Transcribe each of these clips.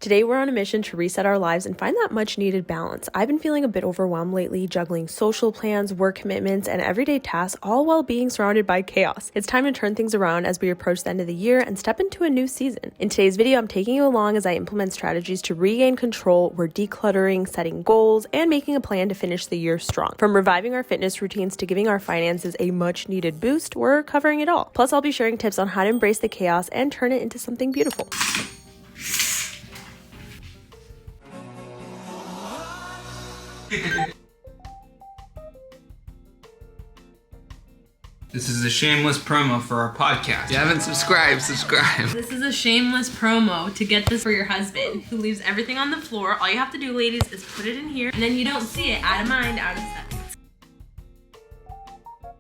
Today, we're on a mission to reset our lives and find that much needed balance. I've been feeling a bit overwhelmed lately, juggling social plans, work commitments, and everyday tasks, all while being surrounded by chaos. It's time to turn things around as we approach the end of the year and step into a new season. In today's video, I'm taking you along as I implement strategies to regain control. We're decluttering, setting goals, and making a plan to finish the year strong. From reviving our fitness routines to giving our finances a much needed boost, we're covering it all. Plus, I'll be sharing tips on how to embrace the chaos and turn it into something beautiful. This is a shameless promo for our podcast. If you haven't subscribed, subscribe. This is a shameless promo to get this for your husband who leaves everything on the floor. All you have to do, ladies, is put it in here and then you don't see it. Out of mind, out of sight.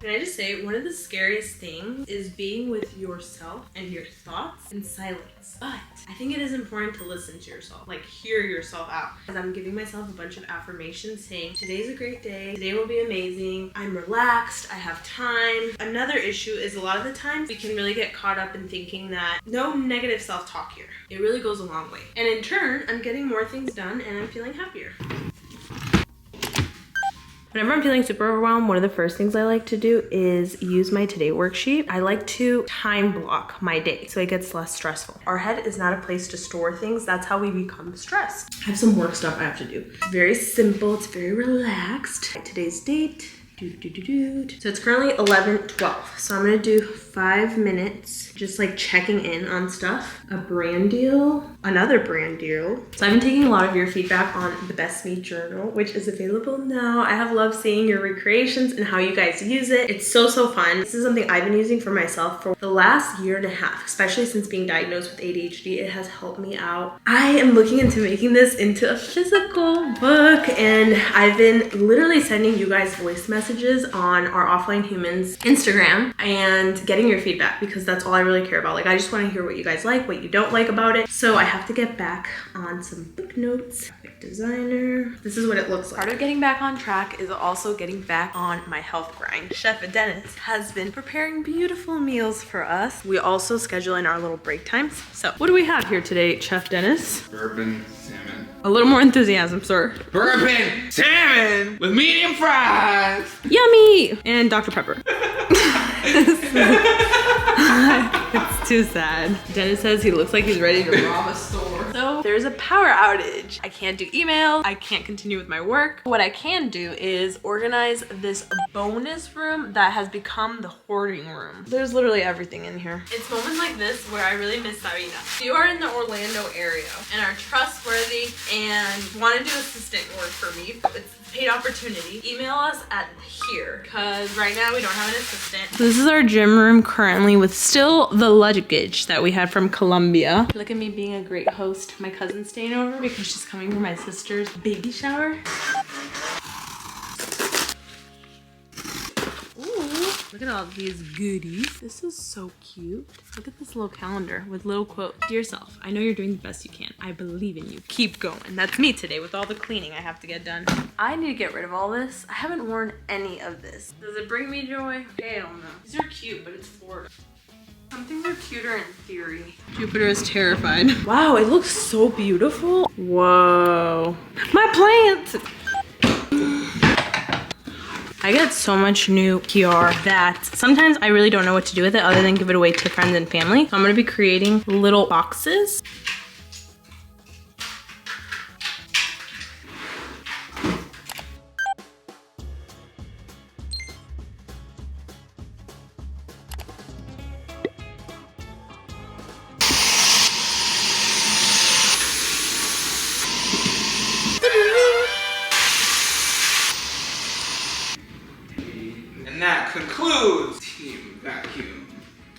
Can I just say, one of the scariest things is being with yourself and your thoughts in silence. But I think it is important to listen to yourself, like hear yourself out. As I'm giving myself a bunch of affirmations saying, today's a great day, today will be amazing, I'm relaxed, I have time. Another issue is a lot of the times we can really get caught up in thinking that no negative self-talk here. It really goes a long way. And in turn, I'm getting more things done and I'm feeling happier. Whenever I'm feeling super overwhelmed, one of the first things I like to do is use my today worksheet. I like to time block my day so it gets less stressful. Our head is not a place to store things. That's how we become stressed. I have some work stuff I have to do. It's very simple, it's very relaxed. Today's date. So it's currently 11:12. So I'm gonna do 5 minutes just like checking in on stuff. A brand deal, another brand deal. So I've been taking a lot of your feedback on the Best Me journal, which is available now. I have loved seeing your recreations and how you guys use it. It's so fun. This is something I've been using for myself for the last year and a half, especially since being diagnosed with ADHD. It has helped me out. I am looking into making this into a physical book, and I've been literally sending you guys voice messages on our Offline Humans Instagram and getting your feedback because that's all I really care about. Like, I just want to hear what you guys like, what you don't like about it. So I have to get back on some book notes. Graphic designer. This is what it looks like. Part of getting back on track is also getting back on my health grind. Chef Dennis has been preparing beautiful meals for us. We also schedule in our little break times. So what do we have here today, Chef Dennis? Bourbon salmon. A little more enthusiasm, sir. Bourbon salmon with medium fries. Yummy! And Dr. Pepper. It's too sad. Dennis says he looks like he's ready to rob a store. So there's a power outage. I can't do emails. I can't continue with my work. What I can do is organize this bonus room that has become the hoarding room. There's literally everything in here. It's moments like this where I really miss Sabina. If you are in the Orlando area and are trustworthy and want to do assistant work for me, it's a paid opportunity. Email us at here because right now we don't have an assistant. So this is our gym room currently with still the luggage that we had from Colombia. Look at me being a great host. My cousin's staying over because she's coming for my sister's baby shower. Look at all these goodies. This is so cute. Look at this little calendar with little quote. Dear self, I know you're doing the best you can. I believe in you. Keep going. That's me today with all the cleaning I have to get done. I need to get rid of all this. I haven't worn any of this. Does it bring me joy? Hell no. These are cute, but it's Florida. Some things are cuter in theory. Jupiter is terrified. Wow, it looks so beautiful. Whoa. My plant! I get so much new PR that sometimes I really don't know what to do with it other than give it away to friends and family. So I'm gonna be creating little boxes. And that concludes Team Vacuum.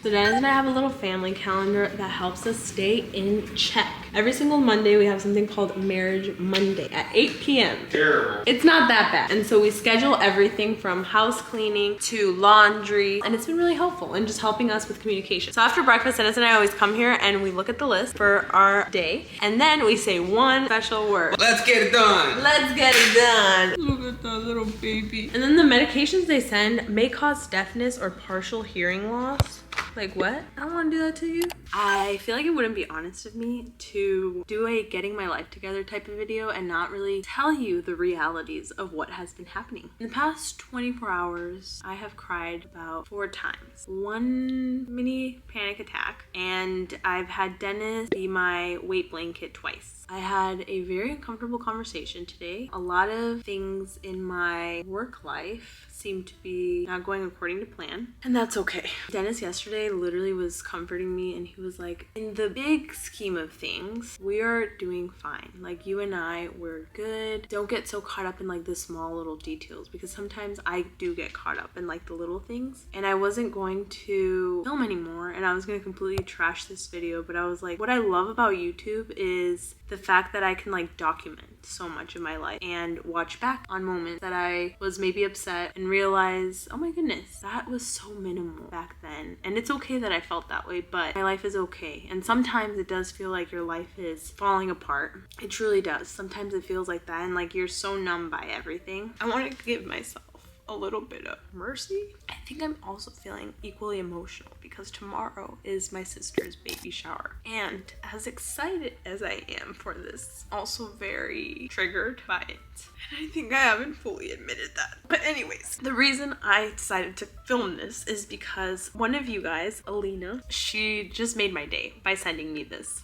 So Dennis and I have a little family calendar that helps us stay in check. Every single Monday we have something called Marriage Monday at 8 p.m. Terrible. It's not that bad. And so we schedule everything from house cleaning to laundry, and it's been really helpful in just helping us with communication. So after breakfast, Dennis and I always come here and we look at the list for our day, and then we say one special word. Let's get it done. Let's get it done. Look at that little baby. And then the medications they send may cause deafness or partial hearing loss. Like what? I don't want to do that to you. I feel like it wouldn't be honest of me to do a getting my life together type of video and not really tell you the realities of what has been happening. In the past 24 hours, I have cried about 4 times. 1 mini panic attack, and I've had Dennis be my weight blanket twice. I had a very uncomfortable conversation today. A lot of things in my work life seem to be not going according to plan, and that's okay. Dennis yesterday literally was comforting me, and he was like, in the big scheme of things, we are doing fine. Like, you and I, we're good. Don't get so caught up in like the small little details, because sometimes I do get caught up in like the little things. And I wasn't going to film anymore, and I was going to completely trash this video, but I was like, what I love about YouTube is the fact that I can like document so much of my life and watch back on moments that I was maybe upset and realize, oh my goodness, that was so minimal back then. And it's okay that I felt that way, but my life is okay. And sometimes it does feel like your life is falling apart. It truly does. Sometimes it feels like that, and like you're so numb by everything. I want to give myself a little bit of mercy. I think I'm also feeling equally emotional because tomorrow is my sister's baby shower, and as excited as I am for this, also very triggered by it. And I think I haven't fully admitted that. But anyways, the reason I decided to film this is because one of you guys, Alina, she just made my day by sending me this.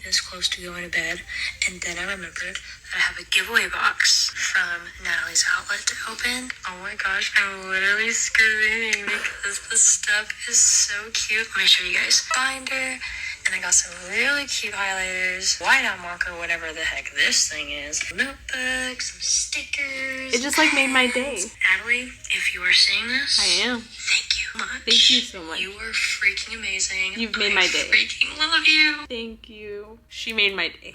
This close to going to bed, and then I remembered that I have a giveaway box from Natalie's Outlet to open. Oh my gosh, I'm literally screaming because the stuff is so cute. Let me show you guys. Binder, and I got some really cute highlighters, whiteout marker, whatever the heck this thing is, notebook, some stickers. It just like made my day. Natalie, if you are seeing this, I am. thank you much. Thank you so much. You are freaking amazing. You've made my day. I freaking love you. Thank you. She made my day.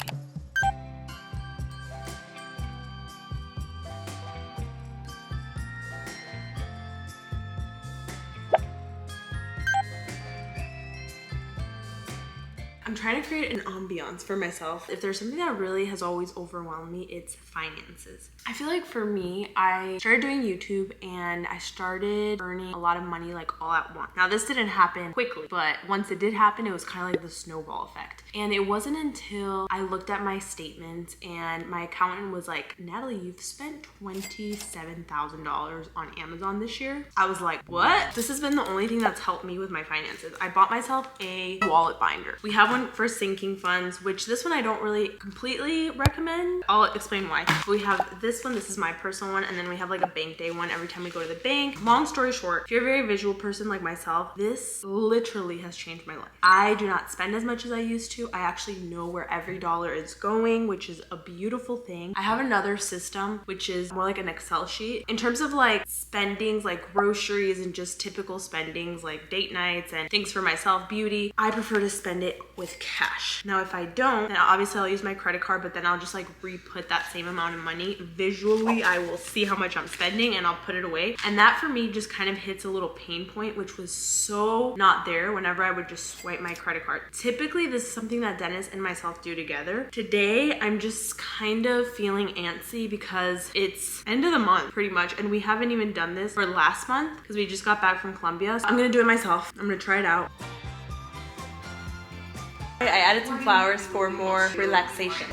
I'm trying to create an ambiance for myself. If there's something that really has always overwhelmed me, it's finances. I feel like for me, I started doing YouTube and I started earning a lot of money like all at once. Now this didn't happen quickly, but once it did happen, it was kind of like the snowball effect. And it wasn't until I looked at my statements and my accountant was like, Natalie, you've spent $27,000 on Amazon this year. I was like, what? This has been the only thing that's helped me with my finances. I bought myself a wallet binder. We have one for sinking funds, which this one I don't really completely recommend. I'll explain why. We have this one, this is my personal one, and then we have like a bank day one every time we go to the bank. Long story short, if you're a very visual person like myself, this literally has changed my life. I do not spend as much as I used to. I actually know where every dollar is going, which is a beautiful thing. I have another system, which is more like an Excel sheet. In terms of like spendings, like groceries and just typical spendings, like date nights and things for myself, beauty, I prefer to spend it with cash. Now, if I don't, then obviously I'll use my credit card, but then I'll just like re-put that same amount of money. Visually, I will see how much I'm spending and I'll put it away. And that for me just kind of hits a little pain point, which was so not there whenever I would just swipe my credit card. Typically, this is something that Dennis and myself do together. Today, I'm just kind of feeling antsy because it's end of the month pretty much, and we haven't even done this for last month because we just got back from Colombia. So I'm gonna do it myself. I'm gonna try it out. I added some flowers for more relaxation.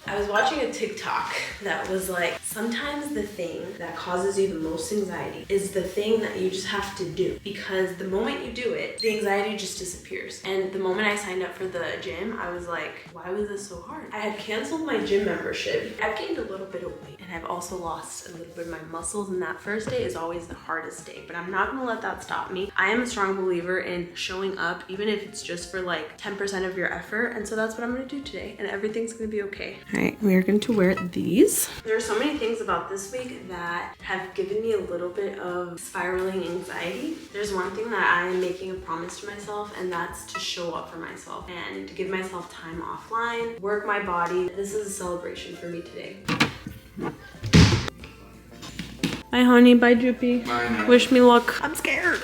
I was watching a TikTok that was like, sometimes the thing that causes you the most anxiety is the thing that you just have to do, because the moment you do it, the anxiety just disappears. And the moment I signed up for the gym, I was like, why was this so hard? I had canceled my gym membership. I've gained a little bit of weight and I've also lost a little bit of my muscles, and that first day is always the hardest day, but I'm not gonna let that stop me. I am a strong believer in showing up, even if it's just for like 10% of your effort. And so that's what I'm gonna do today, and everything's gonna be okay. All right, we're going to wear these. There are so many things about this week that have given me a little bit of spiraling anxiety. There's one thing that I am making a promise to myself, and that's to show up for myself and to give myself time offline, work my body. This is a celebration for me today. Bye, honey. Bye, Droopy. Bye, Nat. Wish me luck. I'm scared.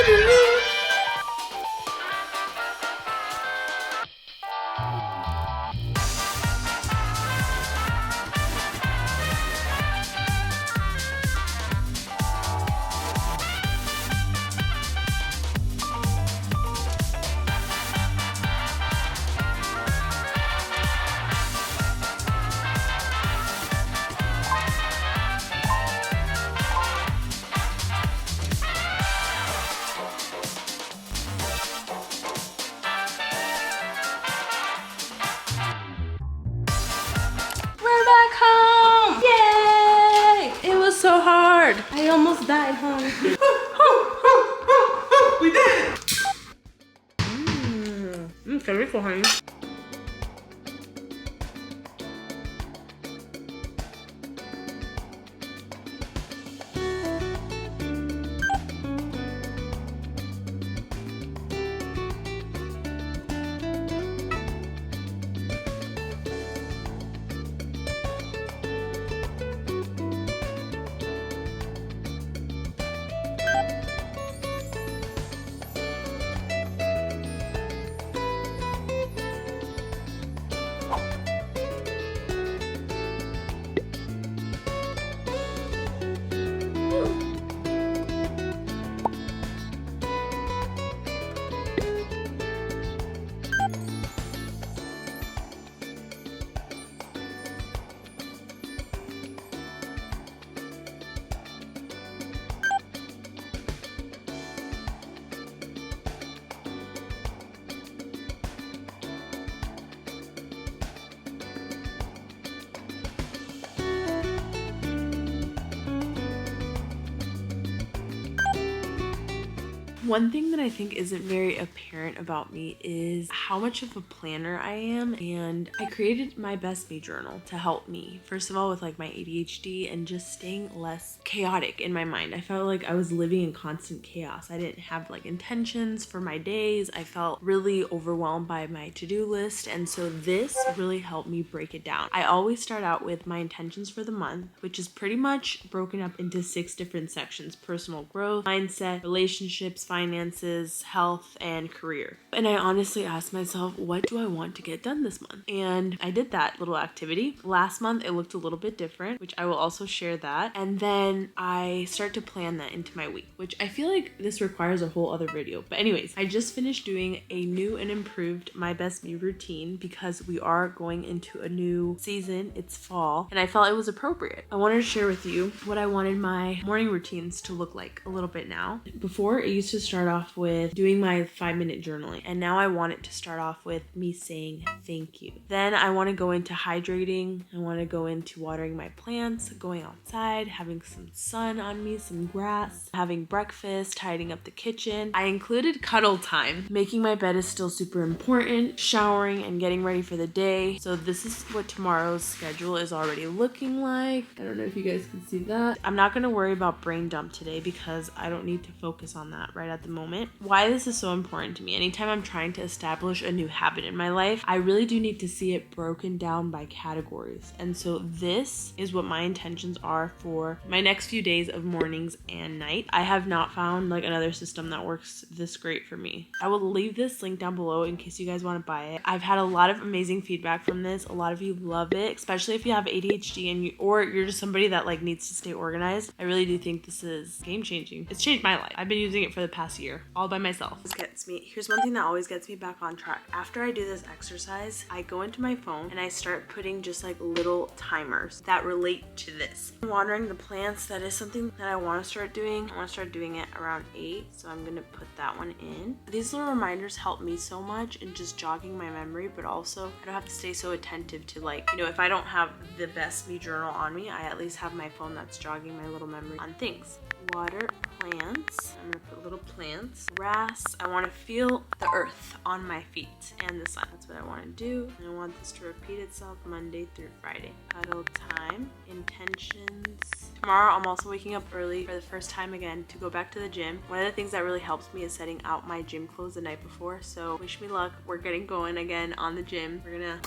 We're back home! Yay! It was so hard. I almost died, hon. We did it! Very cool, honey. One thing that I think isn't very apparent about me is how much of a planner I am, and I created my Best Me journal to help me, first of all, with like my ADHD and just staying less chaotic in my mind. I felt like I was living in constant chaos. I didn't have like intentions for my days. I felt really overwhelmed by my to-do list, and so this really helped me break it down. I always start out with my intentions for the month, which is pretty much broken up into 6 different sections: personal growth, mindset, relationships, finances, health, and career. And I honestly asked myself, what do I want to get done this month? And I did that little activity. Last month, it looked a little bit different, which I will also share that. And then I start to plan that into my week, which I feel like this requires a whole other video. But anyways, I just finished doing a new and improved My Best Me routine because we are going into a new season. It's fall, and I felt it was appropriate. I wanted to share with you what I wanted my morning routines to look like a little bit now. Before, it used to start off with doing my 5-minute journaling, and now I want it to start off with me saying thank you. Then I want to go into hydrating. I want to go into watering my plants, going outside, having some sun on me, some grass, having breakfast, tidying up the kitchen. I included cuddle time. Making my bed is still super important, showering and getting ready for the day. So this is what tomorrow's schedule is already looking like. I don't know if you guys can see that. I'm not going to worry about brain dump today because I don't need to focus on that right at the moment. Why this is so important to me: anytime I'm trying to establish a new habit in my life, I really do need to see it broken down by categories. And so this is what my intentions are for my next few days of mornings and night. I have not found like another system that works this great for me. I will leave this link down below in case you guys want to buy it. I've had a lot of amazing feedback from this. A lot of you love it, especially if you have ADHD and or you're just somebody that like needs to stay organized. I really do think this is game changing. It's changed my life. I've been using it for the past year, all by myself. This gets me. Here's one thing that always gets me back on track. After I do this exercise, I go into my phone and I start putting just like little timers that relate to this. Watering the plants, that is something that I want to start doing. I want to start doing it around 8, so I'm gonna put that one in. These little reminders help me so much in just jogging my memory, but also I don't have to stay so attentive to, like, you know, if I don't have the Best Me journal on me, I at least have my phone that's jogging my little memory on things. Water plants. I'm gonna put little plants. Grass. I want to feel the earth on my feet and the sun. That's what I want to do. And I want this to repeat itself Monday through Friday. Cuddle time. Intentions. Tomorrow I'm also waking up early for the first time again to go back to the gym. One of the things that really helps me is setting out my gym clothes the night before. So wish me luck. We're getting going again on the gym. We're gonna